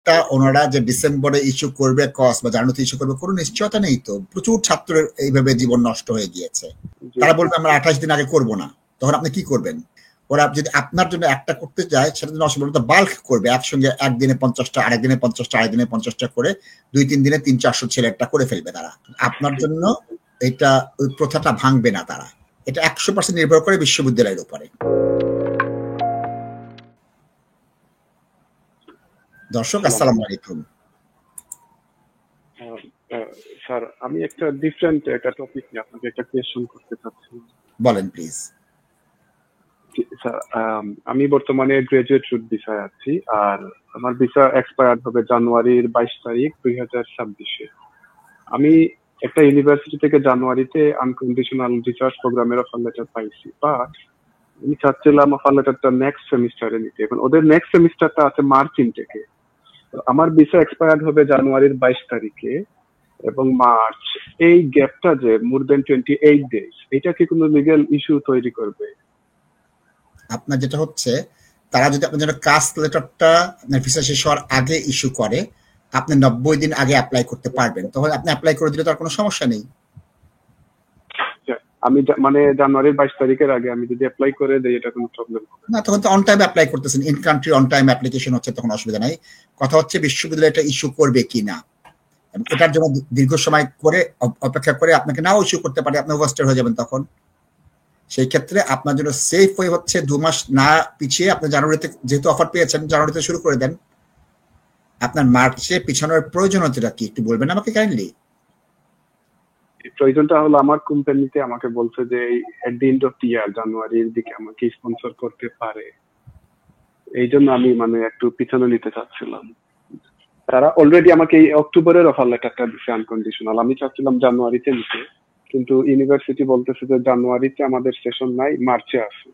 মার্চেরটা ওনারা যে ডিসেম্বরে ইস্যু করবে কস বা জানুয়ারিতে ইস্যু করবে কোনো নিশ্চয়তা নেই তো। প্রচুর ছাত্রের এইভাবে জীবন নষ্ট হয়ে গিয়েছে। তারা বলবে আমরা 28 দিন আগে করব না, তখন আপনি কি করবেন? ওরা যদি আপনার জন্য একটা করতে যায় সেটা জন্য অসম্ভব বাল্ক করবে, একসঙ্গে একদিনে 50টা, আরেক দিনে 50টা, আরেক দিনে 50টা করে 2-3 দিনে 300-400 ছেলেটা করে ফেলবে তারা। আপনার জন্য এটা ওই প্রথাটা ভাঙবে না তারা। এটা 100% নির্ভর করে বিশ্ববিদ্যালয়ের উপরে। দর্শক আসসালামু আলাইকুম। স্যার, আমি একটা ডিফারেন্ট একটা টপিক নিয়ে আপনাকে একটা কোয়েশ্চেন করতে চাচ্ছি। বলেন প্লিজ। স্যার, আমি বর্তমানে গ্রাজুয়েট রুট ভিসায় আছি, আর আমার ভিসা এক্সপায়ার হবে জানুয়ারির 22 তারিখ 2026-এ। আমি একটা ইউনিভার্সিটি থেকে জানুয়ারিতে আনকন্ডিশনাল রিসার্চ প্রোগ্রামের অফার লেটার পাইছি, বাট আমি চাচ্ছিলাম অফার লেটারটা নেক্সট সেমিস্টারে নিতে। এখন ওদের নেক্সট সেমিস্টারটা আছে মার্চ ইনটেকে। আমার ভিসা এক্সপায়ার হবে জানুয়ারির 22 তারিখে এবং মার্চ, এই গ্যাপটা যে মোর দেন 28 ডেজ, এটা কি কোনো লিগ্যাল ইস্যু তৈরি করবে? আপনার যেটা হচ্ছে, তারা যদি আপনার জন্য কাস্ট লেটারটা আপনার ভিসা শেষ হওয়ার আগে ইস্যু করে, আপনি 90 দিন আগে অ্যাপ্লাই করতে পারবেন, তখন আপনি অ্যাপ্লাই করে দিলে তার কোনো সমস্যা নেই। আমি মানে জানুয়ারির 22 তারিখের আগে আমি যদি অ্যাপ্লাই করে দেই, এটা কোনো প্রবলেম হবে না? তখন তো অন টাইম অ্যাপ্লাই করতেছেন, in country on time application হচ্ছে, তখন অসুবিধা নাই। কথা হচ্ছে বিশ্ববিদ্যালয় এটা ইস্যু করবে কি না। এটার জন্য দীর্ঘ সময় করে অপেক্ষা করে আপনাকে নাও ইস্যু করতে পারে, আপনি ওভারস্টেড হয়ে যাবেন তখন। সেই ক্ষেত্রে আপনার জন্য সেফ ওয়ে হচ্ছে 2 মাস না পিছিয়ে আপনি জানুয়ারিতে, যেহেতু অফার পেয়েছেন, জানুয়ারিতে শুরু করে দেন। আপনার মার্চে পিছানোর প্রয়োজনীয়তা কি একটু বলবেন আমাকে কাইন্ডলি? প্রয়োজনটা হলো আমার কোম্পানিতে আমাকে বলছে যে এট দি এন্ড অফ দি ইয়ার জানুয়ারির দিকে আমাকে স্পন্সর করতে পারে, এই জন্য আমি মানে একটু পিছনে নিতে চাচ্ছিলাম। তারা অলরেডি আমাকে এই অক্টোবরের অফার লেটারটা দিচ্ছে আনকন্ডিশনাল, আমি চাচ্ছিলাম জানুয়ারিতে নিতে, কিন্তু ইউনিভার্সিটি বলতেছে যে জানুয়ারিতে আমাদের সেশন নাই, মার্চে আছে।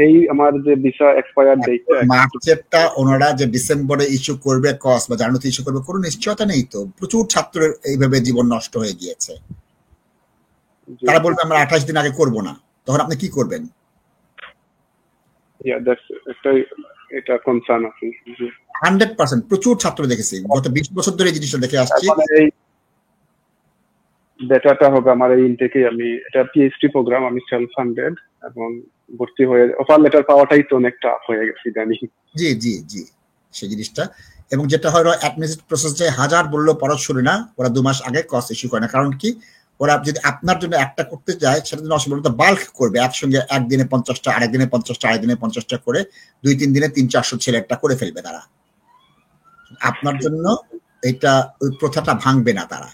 এই আমার যে ভিসা এক্সপায়ার ডেটটা, মার্চেরটা ওনারা যে ডিসেম্বরে ইস্যু করবে কস বা জানুয়ারিতে ইস্যু করবে কোনো নিশ্চয়তা নেই তো। প্রচুর ছাত্রের এইভাবে জীবন নষ্ট হয়ে গিয়েছে। তারা বলবে আমরা 28 দিন আগে করব না, তখন আপনি কি করবেন? এটা কনসার্ন আছে 100%। প্রচুর ছাত্র দেখেছি, গত 20 বছর ধরে এই জিনিসটা দেখে আসছি। এই ডেটাটা হবে আমার এই ইনটেকে, আমি এটা পিএইচডি প্রোগ্রাম, আমি সেলফ ফান্ডেড এবং ভর্তি হয়ে অফার লেটার পাওয়াটাই তো অনেক টাফ হয়ে গেছে জানি। জি জি জি, সেই জিনিসটা। এবং যেটা হয় অ্যাডমিনিস্ট্রেটিভ প্রসেস যে 1000 বললেও পড়া শুরু না, ওরা 2 মাস আগে কস ইস্যু করে না। কারণ কি, ওরা যদি আপনার জন্য একটা করতে যায় সেটা জন্য অসম্ভব বাল্ক করবে, একসঙ্গে একদিনে 50টা, আরেক দিনে 50টা, আরেক দিনে 50টা করে 2-3 দিনে 300-400 ছেলেটা করে ফেলবে তারা। আপনার জন্য এটা ওই প্রথাটা ভাঙবে না তারা।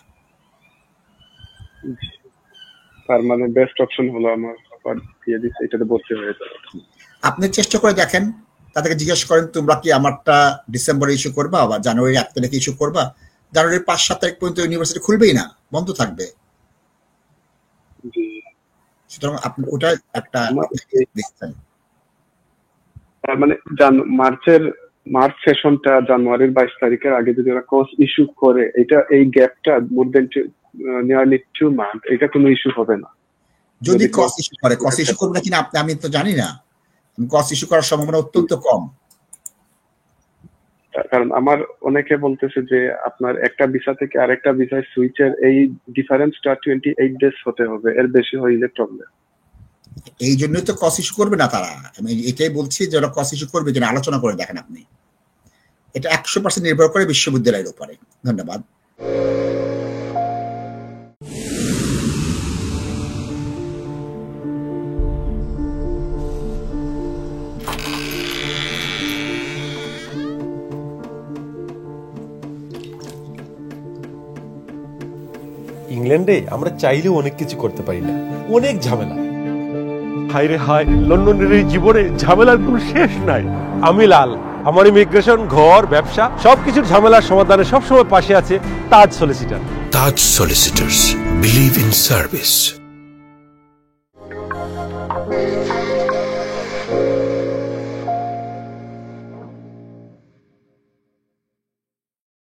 তার মানে বেস্ট অপশন হলো আমার অফার দিয়ে দিচ্ছে, এটাতে ভর্তি হয়ে যাবে। আপনি চেষ্টা করে দেখেন, তাদেরকে জিজ্ঞেস করেন তোমরা কি আমারটা ডিসেম্বরে ইস্যু করবা বা জানুয়ারি 1 তারিখে ইস্যু করবা? জানুয়ারির 5-7 তারিখ পর্যন্ত ইউনিভার্সিটি খুলবেই না, বন্ধ থাকবে। সুতরাং আপনি ওটা একটা দেখছেন। মানে মার্চ সেশনটা জানুয়ারির 22 তারিখের আগে যদি ওরা কোর্স ইস্যু করে, এটা এই গ্যাপটা মোর দেন নিয়ারলি 2 মান্থ, এটা কোনো ইস্যু হবে না। যদি কস ইস্যু করে, কস ইস্যু করবে কিনা আমি তো জানি না। কস ইস্যু করার সম্ভাবনা অত্যন্ত কম। কারণ আমার অনেকে বলতেছে যে আপনার একটা ভিসা থেকে আরেকটা ভিসায় সুইচের এই ডিফারেন্সটা 28 ডেজ হতে হবে, এর বেশি হইলে প্রবলেম। এই জন্যই তো কস ইস্যু করবে না তারা। আমি এটাই বলছি যে ওরা কস ইস্যু করবে কিনা আলোচনা করে দেখেন আপনি। এটা 100% নির্ভর করে বিশ্ববিদ্যালয়ের উপরে। ধন্যবাদ। ইংল্যান্ডে আমরা চাইলেও অনেক কিছু করতে পারি না, অনেক ঝামেলা। হায় রে হায়, লন্ডনের এই জীবনে ঝামেলার কোনো শেষ নাই। আমি লাল, আমার ইমিগ্রেশন, ঘর, ব্যবসা সবকিছুর ঝামেলার সমাধানে সবসময় পাশে আছে Taj solicitor. Taj solicitors, believe in service.